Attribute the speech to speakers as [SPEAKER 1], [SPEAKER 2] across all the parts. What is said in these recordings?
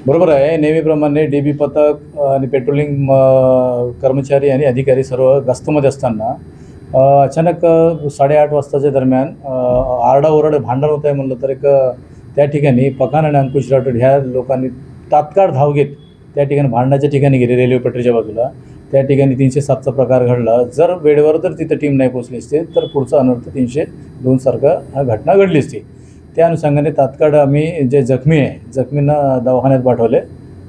[SPEAKER 1] बरोबर आहे। नेहमीप्रमाणे डीबी पथक आणि पेट्रोलिंग कर्मचारी आणि अधिकारी सर्व गस्तीमध्ये असताना अचानक 8:30 वाजताच्या दरम्यान आरडाओरड भांडण होत आहे म्हणलं तर त्या ठिकाणी पखान आणि अंकुश राठोड ह्या लोकांनी तात्काळ धाव घेत त्या ठिकाणी भांडणाच्या ठिकाणी गेले, रेल्वे पटरीच्या बाजूला। त्या ठिकाणी 307चा प्रकार घडला। जर वेळेवर तर तिथं टीम नाही पोहोचली असते तर पुढचा अनर्थ 302 सारखा हा घटना घडली असती। त्या अनुषंगाने तात्काळ आम्ही जे जखमी आहे जखमींना दवाखान्यात पाठवले।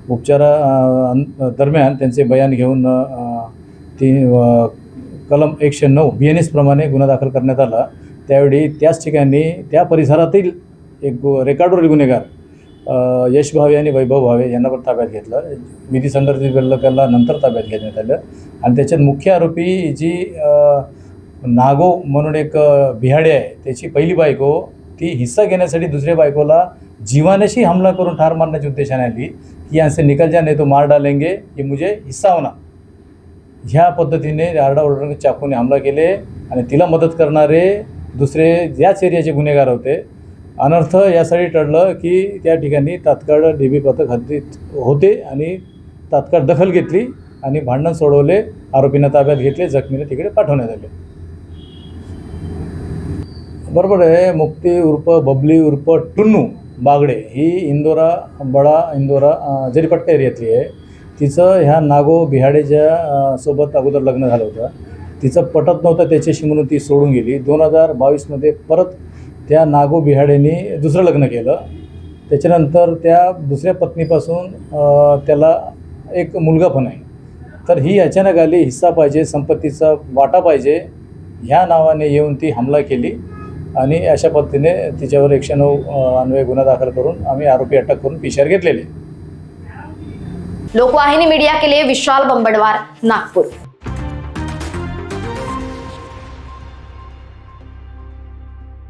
[SPEAKER 1] उपचारा दरम्यान त्यांचे बयान घेऊन ती कलम 109 BNS प्रमाणे गुन्हा दाखल करण्यात आला। त्यावेळी त्याच ठिकाणी त्या परिसरातील एक रेकॉर्डवरील गुन्हेगार यश भावे आणि वैभव भावे यांना पण ताब्यात घेतलं। विधी संदर्भाला नंतर ताब्यात घेण्यात आलं आणि त्याच्यात मुख्य आरोपी जी नागो म्हणून एक बिहाडे आहे, त्याची पहिली बायको ती हिस्सा घेण्यासाठी दुसऱ्या बायकोला जीवानेशी हमला करून ठार मारण्याच्या उद्देशाने आली की यांचे निकल जाने तो मार डालेंगे, ये मुझे हिस्सा होना, ह्या पद्धतीने आरडाओरडा चाकूने हमला केले आणि तिला मदत करणारे दुसरे याच एरियाचे गुन्हेगार होते। अनर्थ यासाठी टळलं की त्या ठिकाणी तात्काळ डीबी पथक हद्दीत होते आणि तात्काळ दखल घेतली आणि भांडण सोडवले। आरोपींना ताब्यात घेतले, जखमीला तिकडे पाठवण्यात आले। बरोबर आहे। मुक्ती उर्फ बबली उर्फ टुन्नू बागडे ही इंदोरा जरीपट्टा एरियातली आहे। तिचं ह्या नागो बिहाडेच्या सोबत अगोदर लग्न झालं होतं। तिचं पटत नव्हतं त्याच्याशी म्हणून ती सोडून गेली। 2022मध्ये परत त्या नागो बिहाडेने दुसरं लग्न केलं। त्याच्यानंतर त्या दुसऱ्या पत्नीपासून त्याला एक मुलगा पण आहे। तर ही अचानक आली, हिस्सा पाहिजे, संपत्तीचा वाटा पाहिजे ह्या नावाने येऊन ती हमला केली आणि अशा पद्धतीने तिच्यावर 109 अन्वये गुन्हा दाखल करून आम्ही आरोपी अटक करून PCR घेतलेले।
[SPEAKER 2] लोकवाहिनी मीडिया के लिए विशाल बंबड़वार, नागपुर।